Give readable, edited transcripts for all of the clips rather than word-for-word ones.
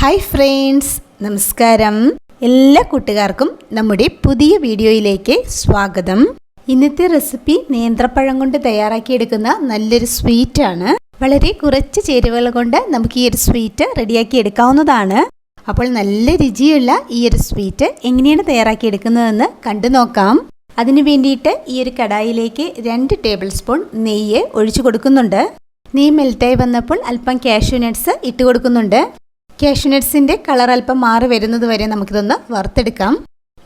Hi friends, നമസ്കാരം. എല്ലാ കൂട്ടുകാർക്കും നമ്മുടെ പുതിയ വീഡിയോയിലേക്ക് സ്വാഗതം. ഇന്നത്തെ റെസിപ്പി നേന്ത്രപ്പഴം കൊണ്ട് തയ്യാറാക്കിയെടുക്കുന്ന നല്ലൊരു സ്വീറ്റാണ്. വളരെ കുറച്ച് ചേരുവകൾ കൊണ്ട് നമുക്ക് ഈ ഒരു സ്വീറ്റ് റെഡിയാക്കി എടുക്കാവുന്നതാണ്. അപ്പോൾ നല്ല രുചിയുള്ള ഈ ഒരു സ്വീറ്റ് എങ്ങനെയാണ് തയ്യാറാക്കിയെടുക്കുന്നതെന്ന് കണ്ടു നോക്കാം. അതിനു വേണ്ടിയിട്ട് ഈ ഒരു കടായിലേക്ക് 2 ടേബിൾ സ്പൂൺ നെയ്യ് ഒഴിച്ചു കൊടുക്കുന്നുണ്ട്. നെയ്യ് മെൽറ്റായി വന്നപ്പോൾ അല്പം കാഷ്യൂ നട്ട്സ് ഇട്ട് കൊടുക്കുന്നുണ്ട്. കാഷ്യൂ നട്ട്സിൻ്റെ കളർ അല്പം മാറി വരുന്നത് വരെ നമുക്കിതൊന്ന് വറുത്തെടുക്കാം.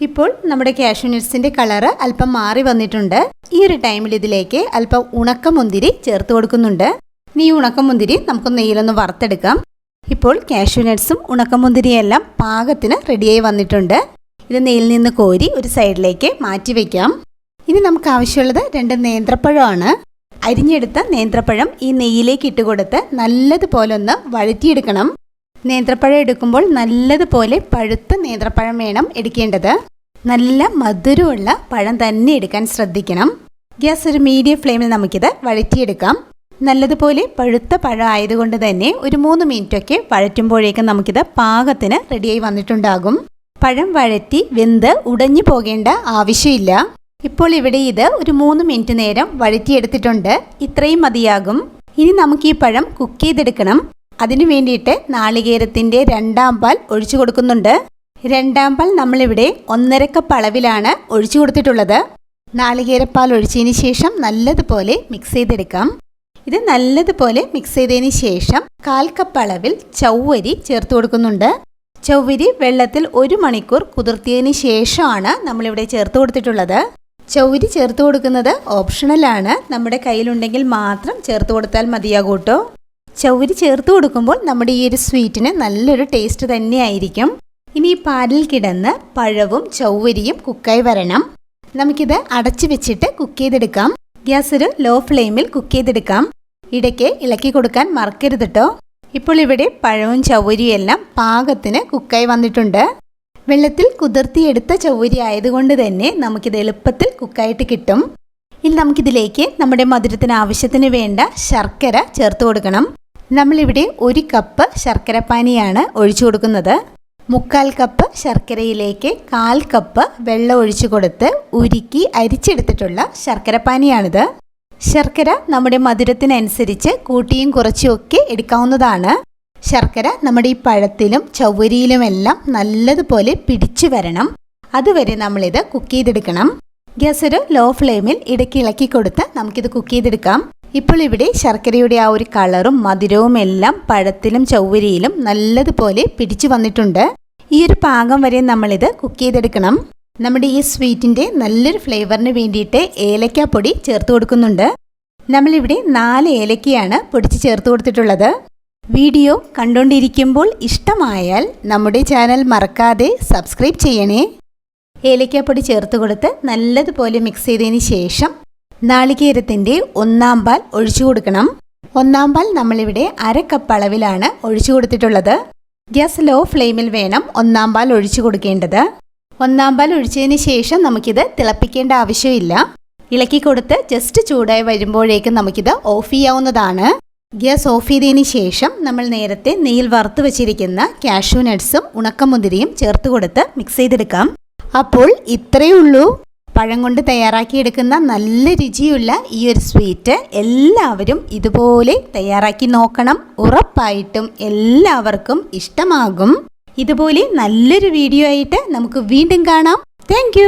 ഇപ്പോൾ നമ്മുടെ കാഷ്യൂ നട്ട്സിൻ്റെ കളറ് അല്പം മാറി വന്നിട്ടുണ്ട്. ഈ ഒരു ടൈമിൽ ഇതിലേക്ക് അല്പം ഉണക്കമുന്തിരി ചേർത്ത് കൊടുക്കുന്നുണ്ട്. ഈ ഉണക്കമുന്തിരി നമുക്ക് നെയ്യിലൊന്ന് വറുത്തെടുക്കാം. ഇപ്പോൾ കാഷ്യൂ നട്ട്സും ഉണക്കമുന്തിരിയെല്ലാം പാകത്തിന് റെഡിയായി വന്നിട്ടുണ്ട്. ഇത് നെയ്യിൽ നിന്ന് കോരി ഒരു സൈഡിലേക്ക് മാറ്റി വയ്ക്കാം. ഇനി നമുക്ക് ആവശ്യമുള്ളത് 2 നേന്ത്രപ്പഴമാണ്. അരിഞ്ഞെടുത്ത നേന്ത്രപ്പഴം ഈ നെയ്യിലേക്ക് ഇട്ട് കൊടുത്ത് നല്ലതുപോലെ ഒന്ന് വഴറ്റിയെടുക്കണം. നേന്ത്രപ്പഴം എടുക്കുമ്പോൾ നല്ലതുപോലെ പഴുത്ത നേന്ത്രപ്പഴം വേണം എടുക്കേണ്ടത്. നല്ല മധുരമുള്ള പഴം തന്നെ എടുക്കാൻ ശ്രദ്ധിക്കണം. ഗ്യാസ് ഒരു മീഡിയം ഫ്ലെയിമിൽ നമുക്കിത് വഴറ്റിയെടുക്കാം. നല്ലതുപോലെ പഴുത്ത പഴം ആയതുകൊണ്ട് തന്നെ ഒരു 3 മിനിറ്റൊക്കെ വഴറ്റുമ്പോഴേക്കും നമുക്കിത് പാകത്തിന് റെഡിയായി വന്നിട്ടുണ്ടാകും. പഴം വഴറ്റി വെന്ത് ഉടഞ്ഞു പോകേണ്ട ആവശ്യമില്ല. ഇപ്പോൾ ഇവിടെ ഇത് ഒരു 3 മിനിറ്റ് നേരം വഴറ്റിയെടുത്തിട്ടുണ്ട്. ഇത്രയും മതിയാകും. ഇനി നമുക്ക് ഈ പഴം കുക്ക് ചെയ്തെടുക്കണം. അതിനു വേണ്ടിയിട്ട് നാളികേരത്തിൻ്റെ 2ാം പാൽ ഒഴിച്ചു കൊടുക്കുന്നുണ്ട്. 2ാം പാൽ നമ്മളിവിടെ 1.5 കപ്പ് അളവിലാണ് ഒഴിച്ചു കൊടുത്തിട്ടുള്ളത്. നാളികേരപ്പാൽ ഒഴിച്ചതിന് ശേഷം നല്ലതുപോലെ മിക്സ് ചെയ്തെടുക്കാം. ഇത് നല്ലതുപോലെ മിക്സ് ചെയ്തതിന് ശേഷം 1/4 കപ്പ് അളവിൽ ചവ്വരി ചേർത്ത് കൊടുക്കുന്നുണ്ട്. ചവ്വരി വെള്ളത്തിൽ 1 മണിക്കൂർ കുതിർത്തിയതിന് ശേഷമാണ് നമ്മളിവിടെ ചേർത്ത് കൊടുത്തിട്ടുള്ളത്. ചവ്വരി ചേർത്ത് കൊടുക്കുന്നത് ഓപ്ഷണലാണ്. നമ്മുടെ കയ്യിലുണ്ടെങ്കിൽ മാത്രം ചേർത്ത് കൊടുത്താൽ മതിയാകൂട്ടോ. ചവ്വരി ചേർത്ത് കൊടുക്കുമ്പോൾ നമ്മുടെ ഈ ഒരു സ്വീറ്റിന് നല്ലൊരു ടേസ്റ്റ് തന്നെയായിരിക്കും. ഇനി ഈ പാലിൽ കിടന്ന് പഴവും ചവ്വരിയും കുക്കായി വരണം. നമുക്കിത് അടച്ചു വെച്ചിട്ട് കുക്ക് ചെയ്തെടുക്കാം. ഗ്യാസ് ഒരു ലോ ഫ്ലെയിമിൽ കുക്ക് ചെയ്തെടുക്കാം. ഇടയ്ക്ക് ഇളക്കി കൊടുക്കാൻ മറക്കരുത് കേട്ടോ. ഇപ്പോൾ ഇവിടെ പഴവും ചവ്വരിയും എല്ലാം പാകത്തിന് കുക്കായി വന്നിട്ടുണ്ട്. വെള്ളത്തിൽ കുതിർത്തിയെടുത്ത ചവ്വരി ആയതുകൊണ്ട് തന്നെ നമുക്കിത് എളുപ്പത്തിൽ കുക്കായിട്ട് കിട്ടും. ഇനി നമുക്കിതിലേക്ക് നമ്മുടെ മധുരത്തിന് ആവശ്യത്തിന് വേണ്ട ശർക്കര ചേർത്ത് കൊടുക്കണം. നമ്മളിവിടെ 1 കപ്പ് ശർക്കരപ്പാനിയാണ് ഒഴിച്ചു കൊടുക്കുന്നത്. 3/4 കപ്പ് ശർക്കരയിലേക്ക് 1/4 കപ്പ് വെള്ളം ഒഴിച്ചു കൊടുത്ത് ഉരുക്കി അരിച്ചെടുത്തിട്ടുള്ള ശർക്കരപ്പാനിയാണിത്. ശർക്കര നമ്മുടെ മധുരത്തിനനുസരിച്ച് കൂട്ടിയും കുറച്ചും ഒക്കെ എടുക്കാവുന്നതാണ്. ശർക്കര നമ്മുടെ ഈ പഴത്തിലും ചവ്വരിയിലുമെല്ലാം നല്ലതുപോലെ പിടിച്ചു വരണം. അതുവരെ നമ്മളിത് കുക്ക് ചെയ്തെടുക്കണം. ഗ്യാസ് ഒരു ലോ ഫ്ലെയിമിൽ ഇടയ്ക്ക് ഇളക്കി കൊടുത്ത് നമുക്കിത് കുക്ക് ചെയ്തെടുക്കാം. ഇപ്പോൾ ഇവിടെ ശർക്കരയുടെ ആ ഒരു കളറും മധുരവും എല്ലാം പഴത്തിലും ചവ്വരിയിലും നല്ലതുപോലെ പിടിച്ചു വന്നിട്ടുണ്ട്. ഈ ഒരു പാകം വരെ നമ്മളിത് കുക്ക് ചെയ്തെടുക്കണം. നമ്മുടെ ഈ സ്വീറ്റിൻ്റെ നല്ലൊരു ഫ്ലേവറിന് വേണ്ടിയിട്ട് ഏലക്കാപ്പൊടി ചേർത്ത് കൊടുക്കുന്നുണ്ട്. നമ്മളിവിടെ 4 ഏലക്കയാണ് പൊടിച്ച് ചേർത്ത് കൊടുത്തിട്ടുള്ളത്. വീഡിയോ കണ്ടുകൊണ്ടിരിക്കുമ്പോൾ ഇഷ്ടമായാൽ നമ്മുടെ ചാനൽ മറക്കാതെ സബ്സ്ക്രൈബ് ചെയ്യണേ. ഏലക്കാപ്പൊടി ചേർത്ത് കൊടുത്ത് നല്ലതുപോലെ മിക്സ് ചെയ്തതിന് ശേഷം നാളികേരത്തിൻ്റെ 1ാം പാൽ ഒഴിച്ചു കൊടുക്കണം. 1ാം പാൽ നമ്മളിവിടെ 1/2 കപ്പ് അളവിലാണ് ഒഴിച്ചു കൊടുത്തിട്ടുള്ളത്. ഗ്യാസ് ലോ ഫ്ലെയിമിൽ വേണം 1ാം പാൽ ഒഴിച്ചു കൊടുക്കേണ്ടത്. 1ാം പാൽ ഒഴിച്ചതിന് ശേഷം നമുക്കിത് തിളപ്പിക്കേണ്ട ആവശ്യമില്ല. ഇളക്കി കൊടുത്ത് ജസ്റ്റ് ചൂടായി വരുമ്പോഴേക്കും നമുക്കിത് ഓഫ് ചെയ്യാവുന്നതാണ്. ഗ്യാസ് ഓഫ് ചെയ്തതിന് ശേഷം നമ്മൾ നേരത്തെ നെയ്യിൽ വറുത്ത് വെച്ചിരിക്കുന്ന കാഷ്യൂ നട്ട്സും ഉണക്കമുന്തിരിയും ചേർത്ത് കൊടുത്ത് മിക്സ് ചെയ്തെടുക്കാം. അപ്പോൾ ഇത്രയേ ഉള്ളൂ. പഴം കൊണ്ട് തയ്യാറാക്കിയെടുക്കുന്ന നല്ല രുചിയുള്ള ഈ ഒരു സ്വീറ്റ് എല്ലാവരും ഇതുപോലെ തയ്യാറാക്കി നോക്കണം. ഉറപ്പായിട്ടും എല്ലാവർക്കും ഇഷ്ടമാകും. ഇതുപോലെ നല്ലൊരു വീഡിയോ ആയിട്ട് നമുക്ക് വീണ്ടും കാണാം. താങ്ക്